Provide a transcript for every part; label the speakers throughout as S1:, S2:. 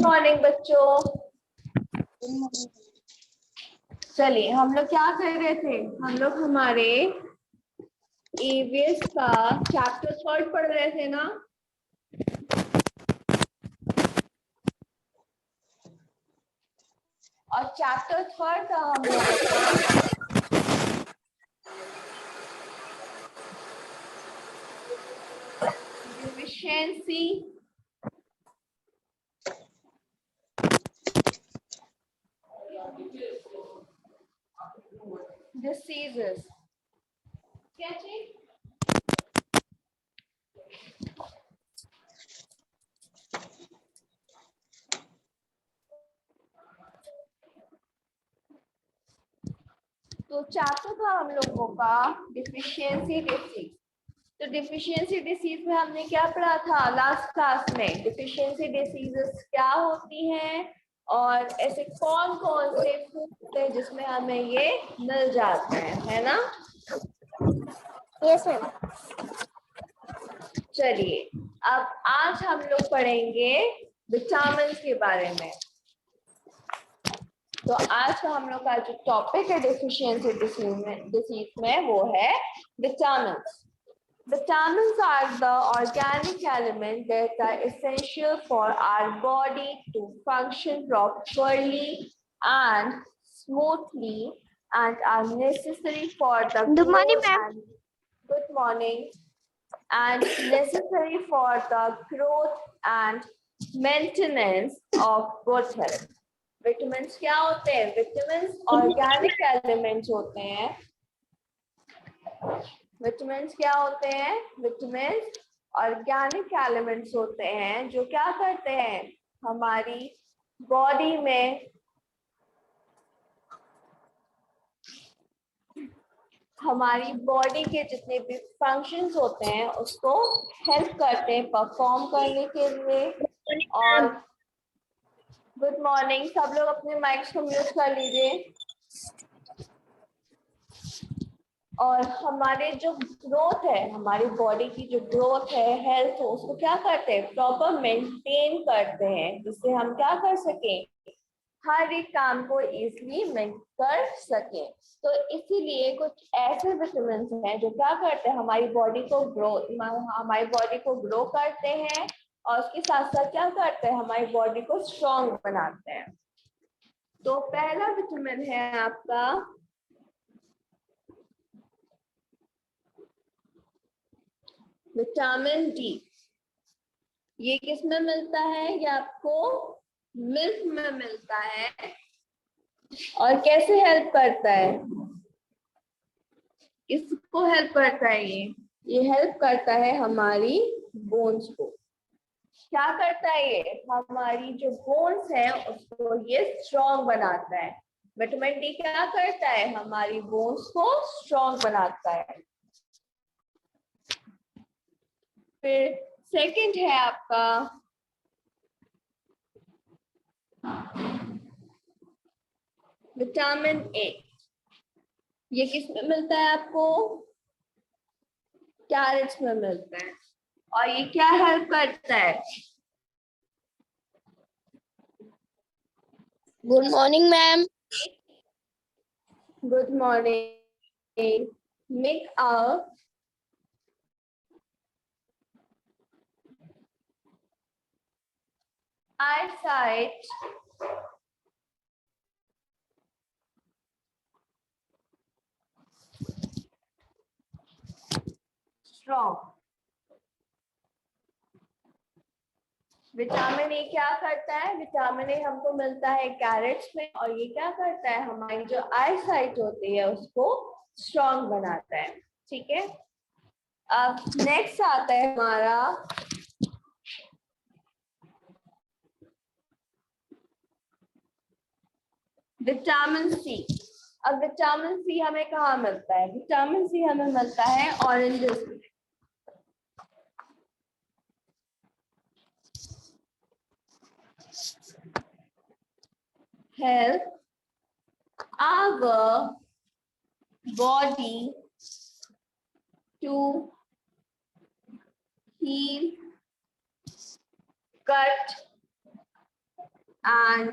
S1: Morning बच्चों। चलिए हम लोग क्या कर रहे थे, हम लोग हमारे ईवीएस का चैप्टर 3 पढ़ रहे थे ना। और चैप्टर 3 का हम लोगों का डिफिशिएंसी डिसीजेस क्या चीज। तो चैप्टर था हम लोगों का डिफिशिएंसी डिसीज। तो डिफिशिएंसी डिसीज में हमने क्या पढ़ा था लास्ट क्लास में, डिफिशिएंसी डिसीजेस क्या होती हैं और ऐसे कौन कौन से फूड हैं जिसमें हमें ये मिल जाता है ना।
S2: Yes ma'am.
S1: चलिए अब आज हम लोग पढ़ेंगे विटामिन के बारे में। तो आज का हम लोग का जो टॉपिक है डिफिशिएंसी डिसीज में वो है vitamin. Vitamins are the organic elements that are essential for our body to function properly and smoothly and are necessary for the
S2: Good morning,
S1: growth
S2: ma'am.
S1: and good morning and necessary for the growth and maintenance of good health. Vitamins क्या होते हैं? Vitamins organic elements होते हैं। Vitamins क्या होते हैं? Vitamins organic elements होते हैं जो क्या करते हैं हमारी बॉडी में हमारी बॉडी के जितने भी फंक्शंस होते हैं उसको हेल्प करते हैं परफॉर्म करने के लिए। और गुड मॉर्निंग, सब लोग अपने माइक्स को म्यूट कर लीजिए। और हमारे जो ग्रोथ है, हमारी बॉडी की जो ग्रोथ है, हेल्थ है, उसको क्या करते हैं प्रॉपर मेंटेन करते हैं जिससे हम क्या कर सकें हर एक काम को इजीली कर सकें। तो इसीलिए कुछ ऐसे विटामिन हैं जो क्या करते हैं हमारी बॉडी को ग्रो करते हैं और उसके साथ साथ क्या करते हैं हमारी बॉडी को स्ट्रॉन्ग बनाते हैं। तो पहला विटामिन है आपका विटामिन डी। ये किस में मिलता है? ये आपको मिल्क में मिलता है। और कैसे हेल्प करता है? किसको हेल्प करता है? ये हेल्प करता है हमारी बोन्स को। क्या करता है ये? हमारी जो बोन्स है उसको ये स्ट्रॉन्ग बनाता है। विटामिन डी क्या करता है? हमारी बोन्स को स्ट्रॉन्ग बनाता है। फिर सेकंड है आपका विटामिन ए। ये किस में मिलता है आपको? कैरेट्स में मिलता है। और ये क्या हेल्प करता है?
S2: Good morning ma'am.
S1: Good morning. Make our eyesight strong। Vitamin A क्या करता है? विटामिन ए हमको मिलता है कैरेट्स में और ये क्या करता है हमारी जो आई साइट होती है उसको स्ट्रॉन्ग बनाता है। ठीक है, अब नेक्स्ट आता है हमारा विटामिन सी। अब विटामिन सी हमें कहाँ मिलता है? विटामिन सी हमें मिलता है ऑरेंजेस में। Help our body to heal, cut and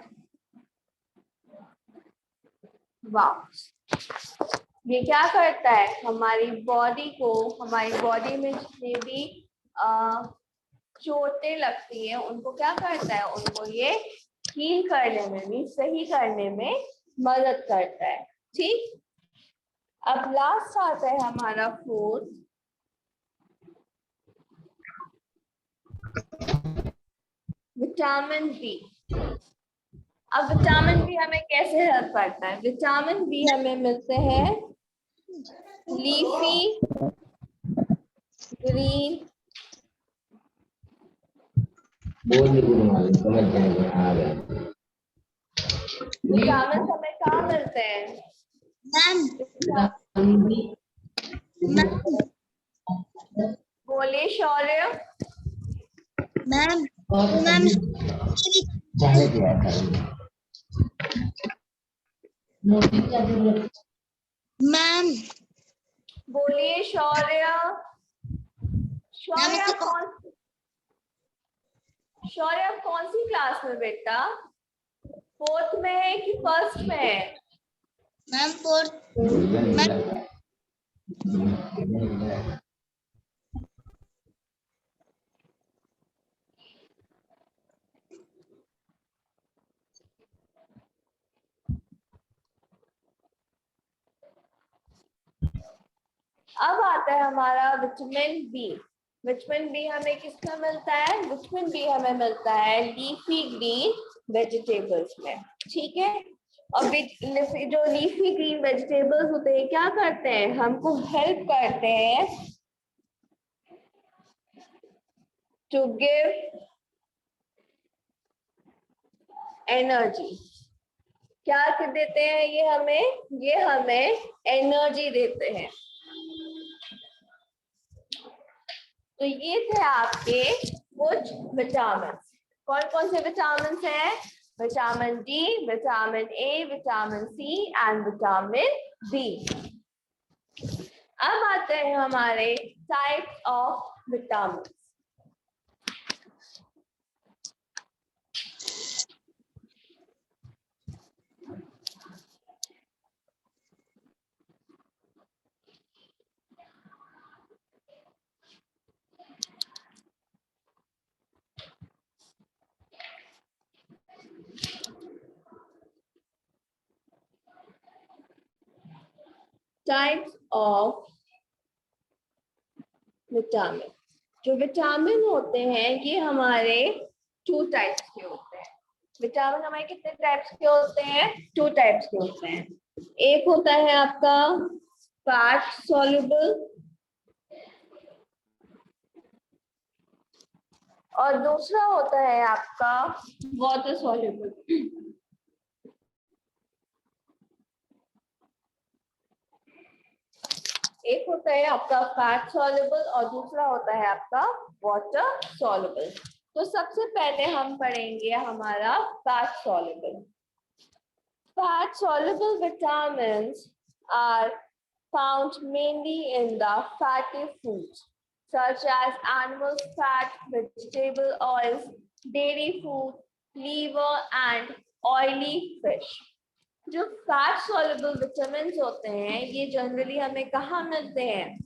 S1: vowels. ये क्या करता है, हमारी बॉडी को, हमारी बॉडी में जितने भी चोटें लगती हैं उनको क्या करता है, उनको ये हील करने में भी, सही करने में मदद करता है। ठीक, अब लास्ट आता है हमारा फोर्थ, विटामिन बी। अब विटामिन बी हमें कैसे हेल्प करता है? विटामिन बी हमें मिलते हैं लीफी ग्रीन, विटामिन हमें कहाँ मिलते हैं बोलिए शौर्य।
S2: मैम मैम
S1: बोलिए शौर्य। शौर्य आप कौन सी क्लास में बेटा? फोर्थ में है कि फर्स्ट में है?
S2: Ma'am fourth.
S1: अब आता है हमारा विटामिन बी। विटामिन बी हमें किसमें मिलता है? विटामिन बी हमें मिलता है लीफी ग्रीन वेजिटेबल्स में। ठीक है, और जो लीफी ग्रीन वेजिटेबल्स होते हैं क्या करते हैं, हमको हेल्प करते हैं टू गिव एनर्जी। क्या देते हैं ये हमें एनर्जी देते हैं। तो ये थे आपके कुछ विटामिन। कौन कौन से विटामिन हैं? Vitamin D, vitamin A, vitamin C and vitamin B. अब आते हैं हमारे types of vitamin. Types of vitamin. जो विटामिन होते हैं ये हमारे 2 टाइप्स के होते हैं। विटामिन हमारे कितने टाइप्स के होते हैं? 2 टाइप्स के होते हैं। एक होता है आपका फैट सॉल्युबल और दूसरा होता है आपका वाटर सॉल्युबल। एक होता है आपका फैट सॉल्युबल और दूसरा होता है आपका वाटर सॉल्युबल। तो सबसे पहले हम पढ़ेंगे हमारा fat soluble. Fat soluble vitamins are found mainly in the fatty foods such as animal fat, vegetable oils, dairy food, liver and oily fish. जो फैट सॉल्युबल विटामिन होते हैं ये जनरली हमें कहाँ मिलते हैं?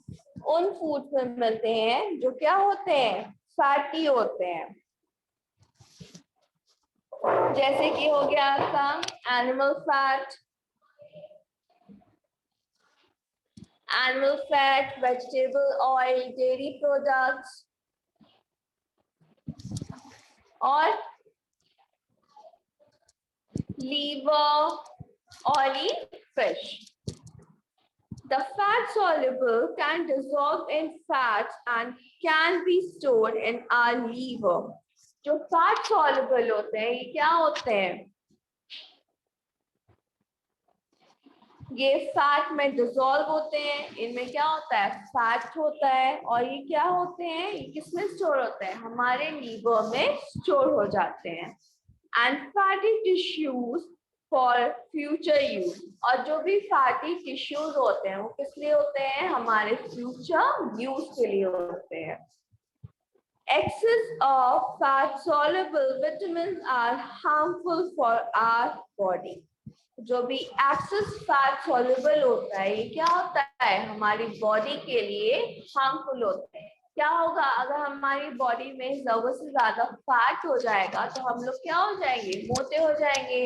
S1: उन फूड में मिलते हैं जो क्या होते हैं? फैटी होते हैं। जैसे कि हो गया आपका animal fat, vegetable oil, dairy products और liver, oily fish. The fat soluble can dissolve in fats and can be stored in our liver. जो फैट soluble होते हैं ये क्या होते हैं? ये फैट में डिसॉल्व होते हैं। इनमें क्या होता है? फैट होता है। और ये क्या होते हैं? ये किसमें स्टोर होते हैं? हमारे लीवर में स्टोर हो जाते हैं। And fatty tissues for future use. और जो भी फैटी टिश्यूज होते हैं वो किस लिए होते हैं? हमारे फ्यूचर यूज के लिए होते हैं। Excess of fat soluble vitamins are harmful for our body. जो भी एक्सेस फैट सॉल्युबल होता है, ये क्या होता है, हमारी बॉडी के लिए हार्मफुल होता है। क्या होगा, अगर हमारी बॉडी में जरूरत से ज्यादा फैट हो जाएगा तो हम लोग क्या हो जाएंगे, मोटे हो जाएंगे,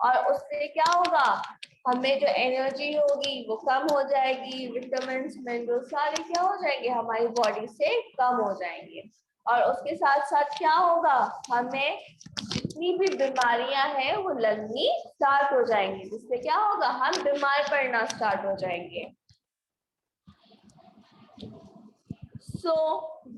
S1: और उससे क्या होगा, हमें जो एनर्जी होगी वो कम हो जाएगी, विटामिन मिनरल सारे क्या हो जाएंगे, हमारी बॉडी से कम हो जाएंगे। और उसके साथ साथ क्या होगा, हमें जितनी भी बीमारियां हैं वो लगनी स्टार्ट हो जाएंगी, जिससे क्या होगा, हम बीमार पड़ना स्टार्ट हो जाएंगे। So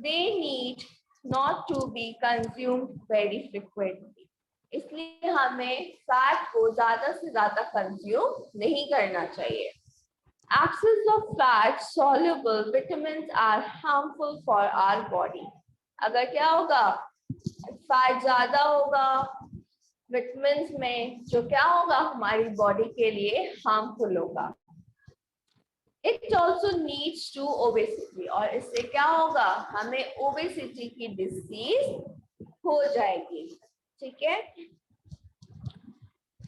S1: they need not to be consumed very frequently. इसलिए हमें फैट को ज्यादा से ज्यादा कंज्यूम नहीं करना चाहिए। Excess of fat soluble vitamins are harmful for our body. अगर क्या होगा, फैट ज्यादा होगा विटामिन्स में, जो क्या होगा, हमारी बॉडी के लिए हार्मफुल होगा। It also leads to obesity, और इससे क्या होगा, हमें ओबेसिटी की डिसीज हो जाएगी। ठीक है,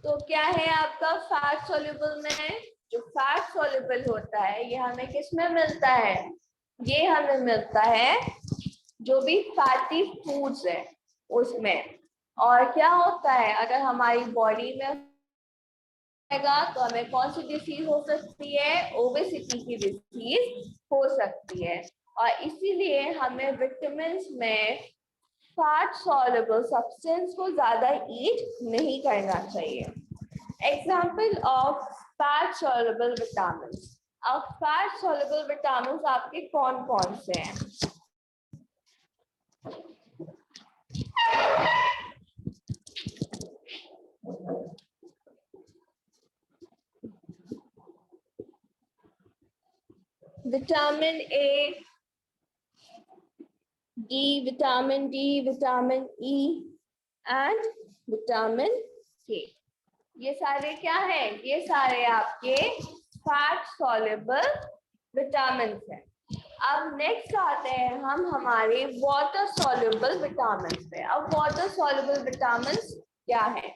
S1: तो क्या है आपका फैट सॉल्युबल में, जो फैट सॉल्युबल होता है ये हमें किस में मिलता है, ये हमें मिलता है जो भी फैटी फूड्स है उसमें। और क्या होता है, अगर हमारी बॉडी में तो हमें कौन सी डिसीज हो सकती है, ओबेसिटी की डिसीज हो सकती है। और इसीलिए हमें विटामिन्स में फैट सॉल्युबल सब्सटेंस को ज्यादा ईट नहीं करना चाहिए। Example of fat soluble vitamins. अब फैट सॉल्युबल विटामिन्स आपके कौन कौन से हैं? Vitamin A, vitamin D, vitamin E and vitamin के। ये सारे क्या है, ये सारे आपके फैट सॉल्युबल विटामिन हैं। अब नेक्स्ट आते हैं हम हमारे वाटर सॉल्युबल विटामिन पे। अब वाटर सॉल्युबल विटामिन क्या है?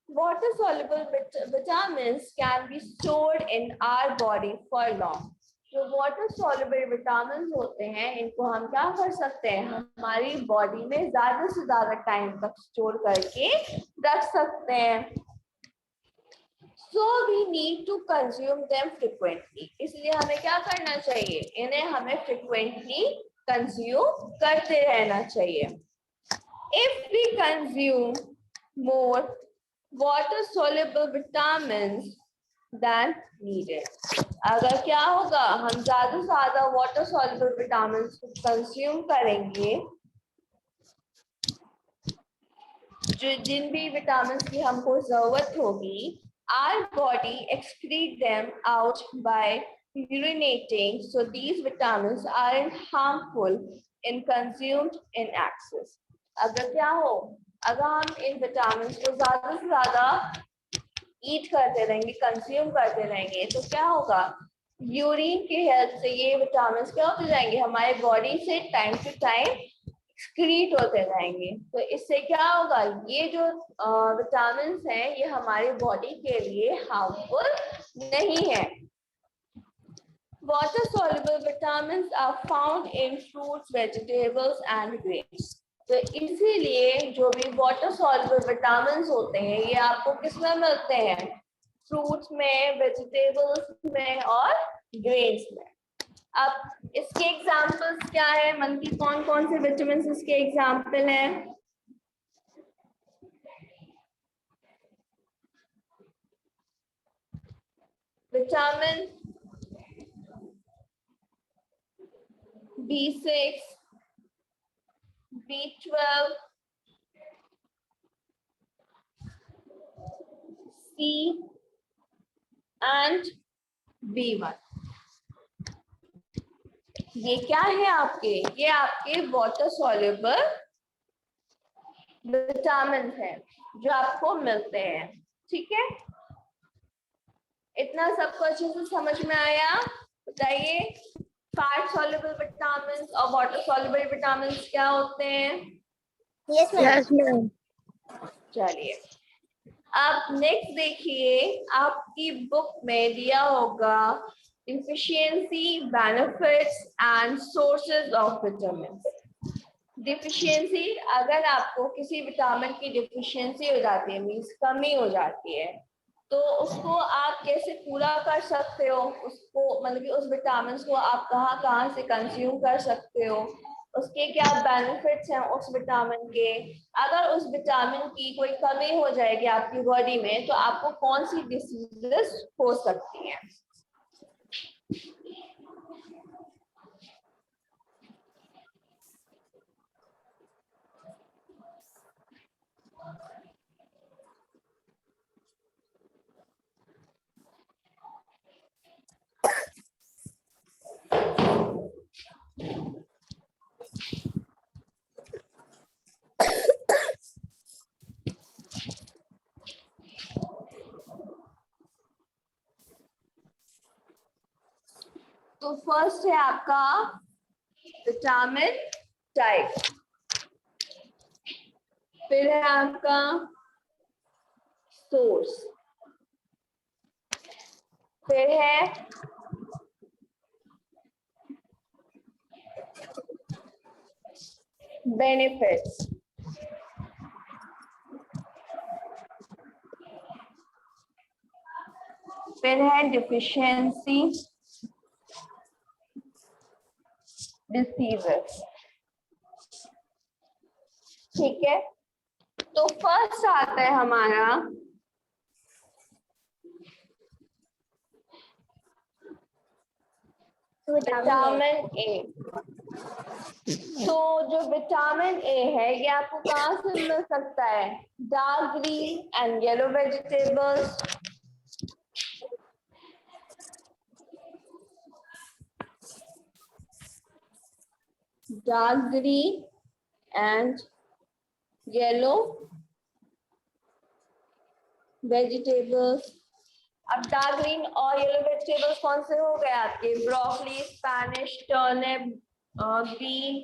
S1: Water soluble vitamins can be stored in our body for long. जो वाटर सॉल्युबल विटामिन होते हैं इनको हम क्या कर सकते हैं, हमारी बॉडी में ज्यादा से ज्यादा टाइम तक स्टोर करके रख सकते हैं। So we need to consume them frequently. इसलिए हमें क्या करना चाहिए, इन्हें हमें frequently consume करते रहना चाहिए। If we consume more water soluble vitamins than needed, अगर क्या होगा, हम ज्यादा से ज्यादा वाटर सॉल्युबल विटामिन्स कंज्यूम करेंगे, जो जिन भी विटामिन्स की हमको जरूरत होगी, our body excrete them out by urinating, so these vitamins aren't harmful in consumed in excess. अगर क्या हो, अगर हम इन विटामिन्स को ज्यादा से ज्यादा ईट करते रहेंगे, कंज्यूम करते रहेंगे, तो क्या होगा, यूरिन की हेल्प से ये विटामिन क्या होते जाएंगे, हमारे बॉडी से टाइम टू टाइम एक्सक्रीट होते रहेंगे। तो इससे क्या होगा, ये जो विटामिन हैं ये हमारे बॉडी के लिए हार्मफुल नहीं है। Water soluble vitamins are found in fruits, vegetables and grains. तो इसीलिए जो भी वाटर सॉल्युबल विटामिन्स होते हैं ये आपको किस में मिलते हैं, फ्रूट्स में, वेजिटेबल्स में और ग्रेन्स में। अब इसके एग्जाम्पल्स क्या है, मन की कौन कौन से विटामिन इसके एग्जाम्पल हैं? Vitamin B6, B12, C and B1। ये क्या है आपके, ये आपके वाटर सॉल्युबल विटामिन है जो आपको मिलते हैं। ठीक है, इतना सबको अच्छे से समझ में आया? बताइए। फैट सॉल्युबल विटामिन और वाटर सॉल्युबल विटामिन क्या होते हैं?
S2: Yes ma'am.
S1: चलिए, अब नेक्स्ट देखिए, आपकी बुक में दिया होगा deficiency, benefits and sources of vitamin. Deficiency, अगर आपको किसी विटामिन की डिफिशियंसी हो जाती है, मीन्स कमी हो जाती है, तो उसको आप कैसे पूरा कर सकते हो? उसको मतलब कि उस विटामिन को आप कहाँ कहाँ से कंज्यूम कर सकते हो, उसके क्या बेनिफिट्स हैं उस विटामिन के। अगर उस विटामिन की कोई कमी हो जाएगी आपकी बॉडी में, तो आपको कौन सी डिसीजेस हो सकती हैं? तो फर्स्ट है आपका विटामिन टाइप, फिर है आपका सोर्स, फिर है बेनिफिट्स, फिर है डिफिशियंसी, डिसीजेस। ठीक है, तो फर्स्ट आता है हमारा विटामिन ए। तो जो विटामिन ए है ये आपको कहाँ से मिल सकता है? Dark green and yellow vegetables, dark green and yellow vegetables. अब डार्क ग्रीन और येलो वेजिटेबल्स कौन से हो गए आपके? Broccoli, spinach, turnip, green,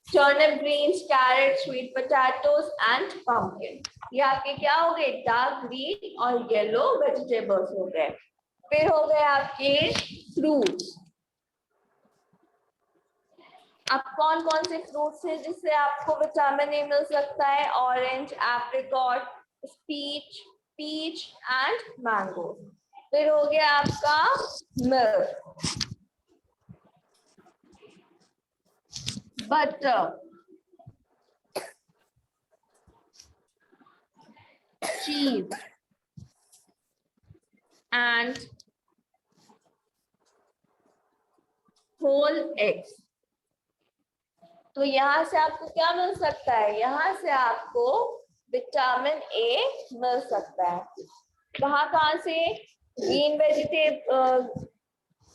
S1: turnip greens, carrot, sweet potatoes and pumpkin. ये आपके क्या हो गए? डार्क ग्रीन और येलो वेजिटेबल्स हो गए। फिर हो गए आपके फ्रूट्स। अब कौन कौन से फ्रूट्स हैं जिससे आपको विटामिन ए मिल सकता है? Orange, apricot, peach, peach and mango. फिर हो गया आपका milk, butter, cheese and whole eggs. तो यहाँ से आपको क्या मिल सकता है? यहाँ से आपको विटामिन ए मिल सकता है। कहाँ कहाँ से? Green vegetable,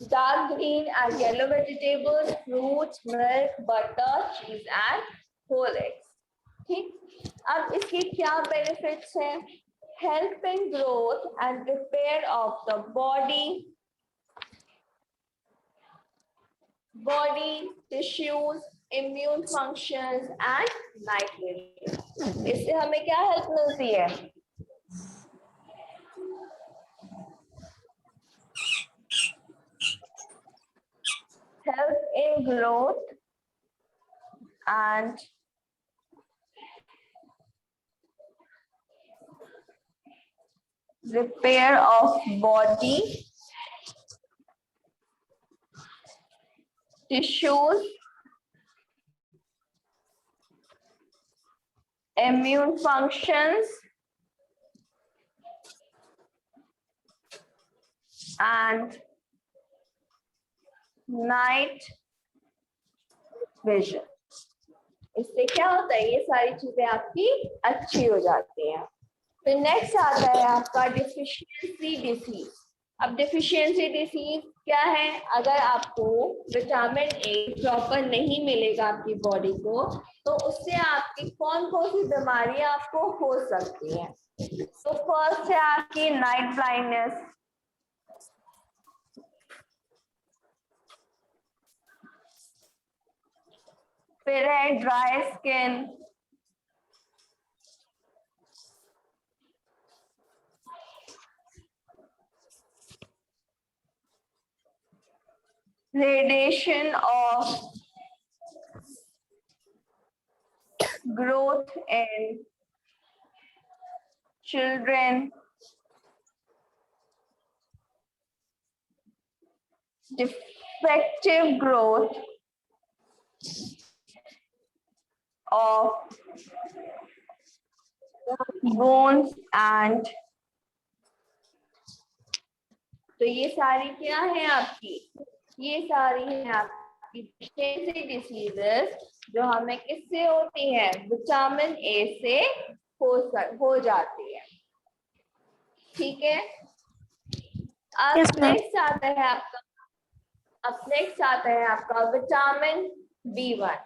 S1: dark green and yellow vegetables, fruits, milk, butter, cheese and whole eggs. ठीक, अब इसके क्या बेनिफिट्स हैं? Helping growth and repair of the body, body tissues, immune functions and night vision। इससे हमें क्या हेल्प मिलती है? Help in growth and repair of body tissues, immune functions and night vision। इससे क्या होता है? ये सारी चीजें आपकी अच्छी हो जाती हैं। फिर नेक्स्ट आता है आपका डिफिशियंसी डिसीज। अब डिफिशियंसी डिसीज क्या है? अगर आपको विटामिन ए प्रॉपर नहीं मिलेगा आपकी बॉडी को, तो उससे आपकी कौन कौन सी बीमारियां आपको हो सकती हैं? तो फर्स्ट है आपकी नाइट ब्लाइंडनेस, फिर है dry skin, radiation of growth in children, defective growth of bones and, तो ये सारी क्या है आपकी, ये सारी है आपकी डिसीजेस जो हमें किससे होती है, विटामिन ए से हो जाती है। ठीक है, अब नेक्स्ट आता है आपका, विटामिन B1।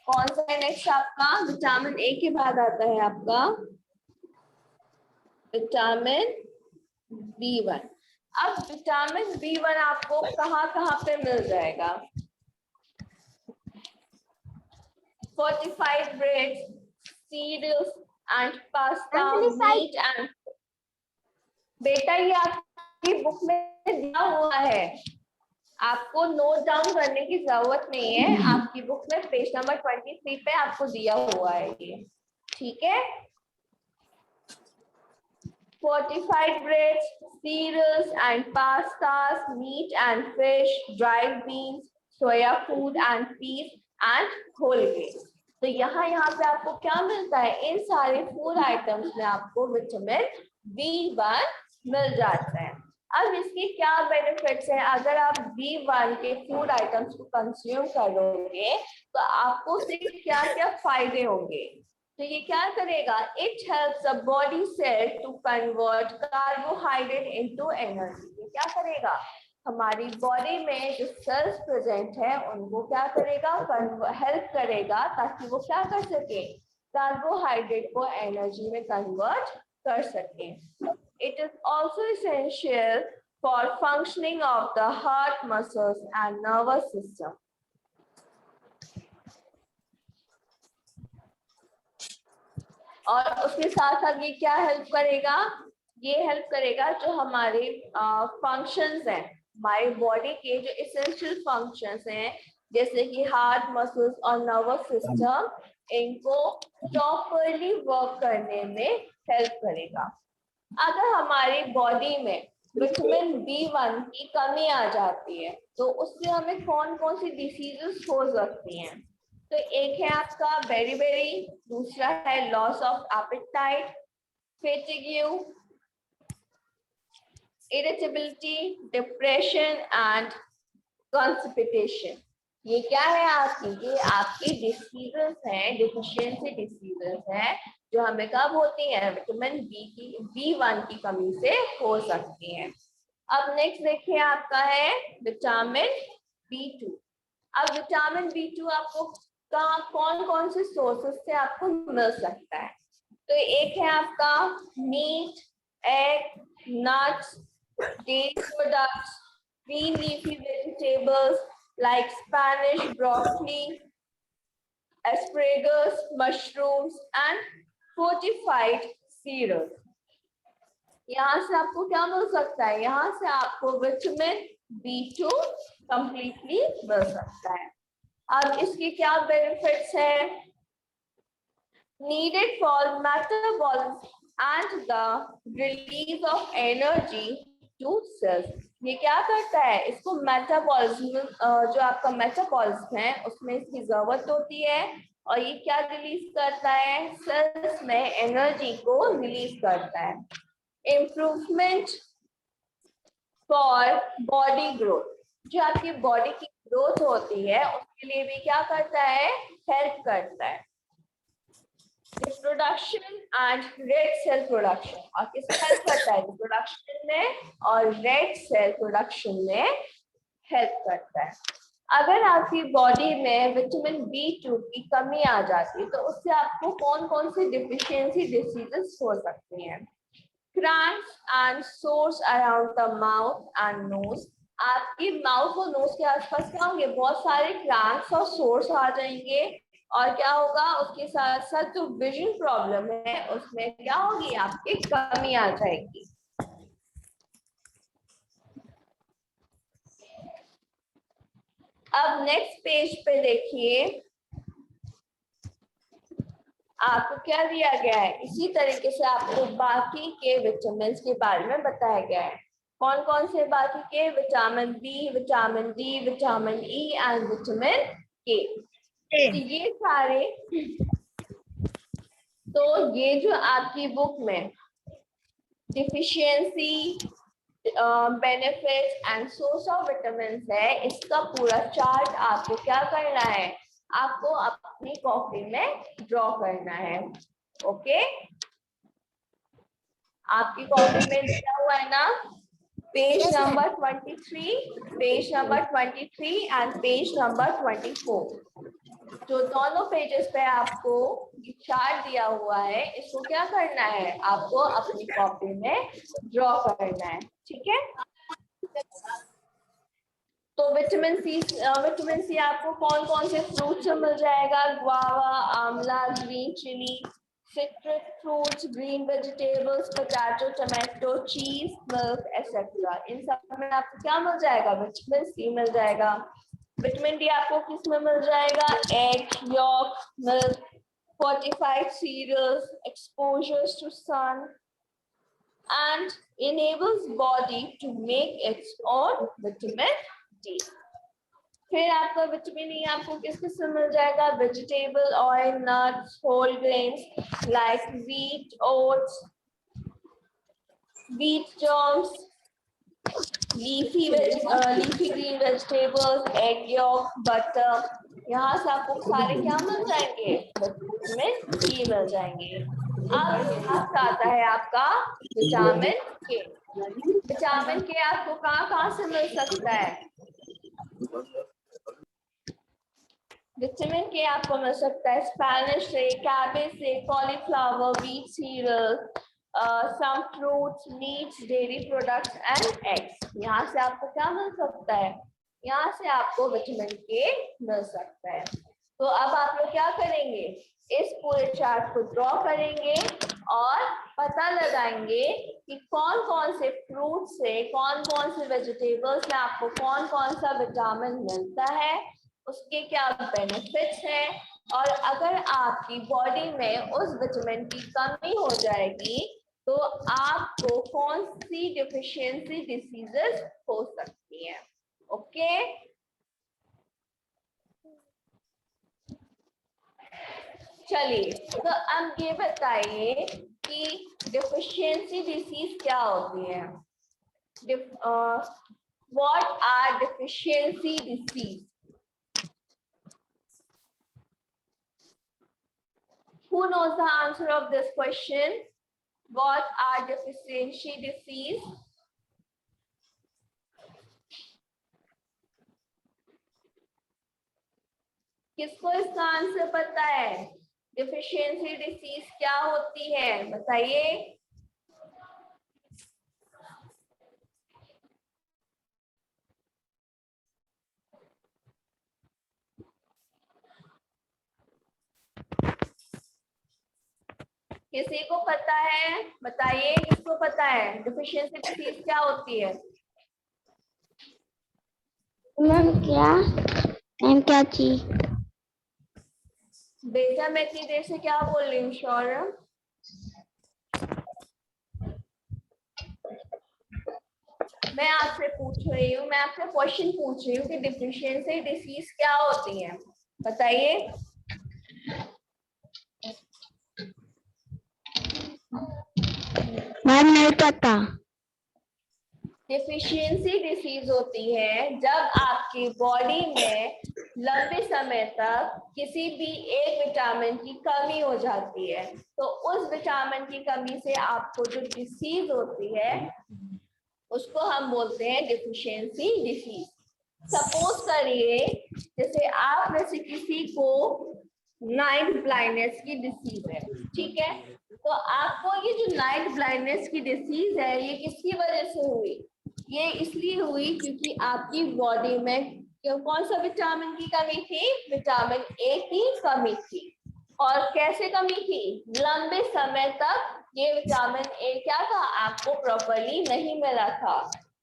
S1: कौन सा है नेक्स्ट आपका, विटामिन ए के बाद आता है आपका विटामिन B1। अब विटामिन B1 आपको कहाँ पे मिल जाएगा, fortified breads, cereals and pasta, meat and, बेटा ये आपकी बुक में दिया हुआ है, आपको नोट डाउन करने की जरूरत नहीं है, आपकी बुक में पेज नंबर 23 पे आपको दिया हुआ है ये। ठीक है, fortified breads, cereals and pastas, meat and fish, dried beans, soya food and peas and whole grains। तो यहाँ पे आपको क्या मिलता है, इन सारे फूड आइटम्स में आपको विटामिन B1 मिल जाता है। अब इसके क्या बेनिफिट्स हैं, अगर आप B1 के फूड आइटम्स को कंज्यूम करोगे तो आपको उससे क्या क्या फायदे होंगे। तो ये क्या करेगा, it helps the body cell to convert carbohydrate into energy. ये क्या करेगा, हमारी बॉडी में जो सेल्स प्रेजेंट है उनको क्या करेगा, हेल्प करेगा ताकि वो क्या कर सके, कार्बोहाइड्रेट को एनर्जी में कन्वर्ट कर सके। It is also essential for functioning of the heart muscles and nervous system. और उसके साथ साथ ये क्या हेल्प करेगा, ये हेल्प करेगा जो हमारे फंक्शंस हैं, हमारी बॉडी के जो एसेंशियल फंक्शंस हैं जैसे कि हार्ट मसल्स और नर्वस सिस्टम, इनको प्रॉपरली वर्क करने में हेल्प करेगा। अगर हमारी बॉडी में विटामिन B1 की कमी आ जाती है तो उससे हमें कौन कौन सी डिसीजेस हो सकती हैं। तो एक है आपका बेरी, दूसरा है loss of appetite, fatigue, irritability, depression and constipation. ये क्या है आपकी, ये आपकी डिसीजेस हैं, डिफिशियंसी डिसीजेस हैं जो हमें कब होती हैं, विटामिन B1 की कमी से हो सकती हैं। अब नेक्स्ट देखिए आपका है विटामिन B2। अब विटामिन B2 आपको कहाँ कौन कौन से सोर्सेस से आपको मिल सकता है। तो एक है आपका meat, egg, nuts, dairy products, green leafy vegetables like Spanish broccoli, asparagus, mushrooms and fortified cereals। यहाँ से आपको क्या मिल सकता है, यहाँ से आपको विटामिन B2 कंप्लीटली मिल सकता है। अब इसके क्या बेनिफिट्स हैं, needed for metabolism and the release of energy to cells। ये क्या करता है, इसको मेटाबॉलिज्म, जो आपका मेटाबॉलिज्म है उसमें इसकी जरूरत होती है और ये क्या रिलीज करता है, सेल्स में एनर्जी को रिलीज करता है। इम्प्रूवमेंट फॉर बॉडी ग्रोथ, जो आपकी बॉडी की ग्रोथ होती है उसके लिए भी क्या करता है, हेल्प करता है। Reproduction and red cell production, और किसमें हेल्प करता है, रिप्रोडक्शन में और रेड सेल प्रोडक्शन में हेल्प करता है। अगर आपकी बॉडी में विटामिन B2 की कमी आ जाती है तो उससे आपको कौन कौन सी डिफिशियंसी डिसीजेस हो सकती हैं। Cramps and sores around the mouth and nose, आपकी माउथ और नोज के आसपास क्या होंगे, बहुत सारे क्रैक्स और सोर्स आ जाएंगे, और क्या होगा उसके साथ साथ जो विजन प्रॉब्लम है उसमें क्या होगी, आपकी कमी आ जाएगी। अब नेक्स्ट पेज पे देखिए, आपको क्या दिया गया है, इसी तरीके से आपको बाकी के विटामिन के बारे में बताया गया है। कौन कौन से बाकी के, vitamin B, vitamin D, vitamin E and vitamin K. तो ये सारे, तो ये जो आपकी बुक में deficiency, benefits and source of vitamin है, इसका पूरा चार्ट आपको क्या करना है, आपको अपनी कॉपी में ड्रॉ करना है। ओके, आपकी कॉपी में दिया हुआ है ना, page number 23, page number 23 and page number 24, जो दोनों पेजेस पे आपको चार्ट दिया हुआ है, इसको क्या करना है, आपको अपनी कॉपी में ड्रॉ करना है। ठीक है, तो विटामिन सी आपको कौन कौन से फ्रूट से मिल जाएगा, guava, amla, green chilli, citrus fruits, green vegetables, potato, tomato, cheese, milk etcetera. इन सब में आपको क्या मिल जाएगा, विटामिन सी मिल जाएगा। विटामिन डी आपको किस में मिल जाएगा, egg York, milk, fortified cereals, exposures to sun, and enables body to make its own vitamin D। फिर आपका विटामिन ई आपको किस किस से मिल जाएगा, vegetable oil, nuts, whole grains like wheat, oats, wheat germs, leafy green vegetables, egg yolk, butter. यहाँ से आपको सारे क्या मिल जाएंगे, विटामिन ई मिल जाएंगे। अब लास्ट आता है आपका विटामिन के। विटामिन के आपको कहाँ कहाँ से मिल सकता है, विटामिन के आपको मिल सकता है स्पैनिश से, कैबेज से, cauliflower, wheat cereal, some fruits, meats, dairy products and eggs. यहाँ से आपको क्या मिल सकता है, यहाँ से आपको विटामिन के मिल सकता है। तो अब आप लोग क्या करेंगे, इस पूरे चार्ट को ड्रॉ करेंगे और पता लगाएंगे कि कौन कौन से फ्रूट से, कौन कौन से वेजिटेबल्स में आपको कौन कौन सा विटामिन मिलता है, उसके क्या बेनिफिट्स हैं, और अगर आपकी बॉडी में उस विटामिन की कमी हो जाएगी तो आपको कौन सी डिफिशियंसी डिसीजेस हो सकती है। ओके, चलिए तो अब ये बताइए कि डिफिशियंसी डिसीज क्या होती है, what are deficiency disease. Who knows the answer of this question? What are deficiency disease? किसको इसका आंसर पता है, डिफिशियंसी डिसीज क्या होती है, बताइए। किसी को पता है, बताइए किसको पता है डिफिशियंसी डिसीज क्या होती है।
S2: क्या चीज
S1: बेटा, मैं इतनी देर से क्या बोल रही हूँ शौर्य, मैं आपसे पूछ रही हूँ, मैं आपसे क्वेश्चन पूछ रही हूँ कि डिफिशियंसी डिसीज क्या होती है, बताइए।
S2: मैम नहीं पता।
S1: डिफिशियंसी डिसीज होती है जब आपकी बॉडी में लंबे समय तक किसी भी एक विटामिन की कमी हो जाती है, तो उस विटामिन की कमी से आपको जो डिसीज होती है उसको हम बोलते हैं डिफिशियंसी डिसीज। सपोज करिए जैसे आप में से किसी को नाइट ब्लाइंडनेस की डिसीज है, ठीक है, तो आपको ये जो नाइट ब्लाइंडनेस की डिसीज है ये किसकी वजह से हुई, ये इसलिए हुई क्योंकि आपकी बॉडी में कौन सा विटामिन की कमी थी? विटामिन ए की कमी थी। और कैसे कमी थी? लंबे समय तक ये विटामिन ए क्या था? आपको प्रॉपर्ली नहीं मिला था,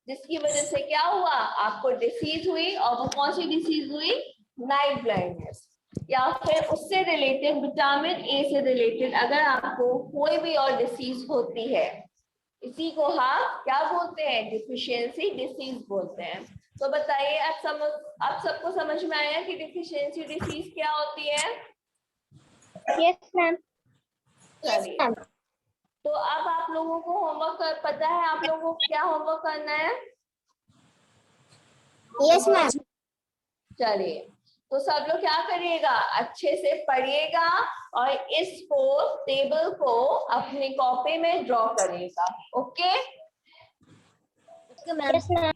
S1: जिसकी वजह से क्या हुआ? आपको डिसीज हुई। और वो कौन सी डिसीज हुई? Night blindness. या फिर उससे रिलेटेड, विटामिन ए से रिलेटेड अगर आपको कोई भी और डिसीज होती है, इसी को हम क्या बोलते हैं? डिफिशियंसी डिसीज बोलते हैं। तो बताइए, आप सबको समझ में आया कि डिफिशियंसी डिसीज क्या होती है?
S2: Yes ma'am.
S1: चलिए, तो अब आप लोगों को होमवर्क पता है, आप लोगों को क्या होमवर्क करना है?
S2: Yes ma'am.
S1: चलिए, तो सब लोग क्या करिएगा? अच्छे से पढ़िएगा और इसको टेबल को अपनी कॉपी में ड्रॉ करिएगा। ओके?
S2: Yes ma'am.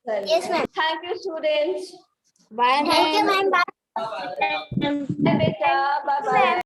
S1: चलिए,
S2: Yes, ma'am.
S1: Thank you students.
S2: Thank you, ma'am. Bye.
S1: Bye बेटा, बाय बाय।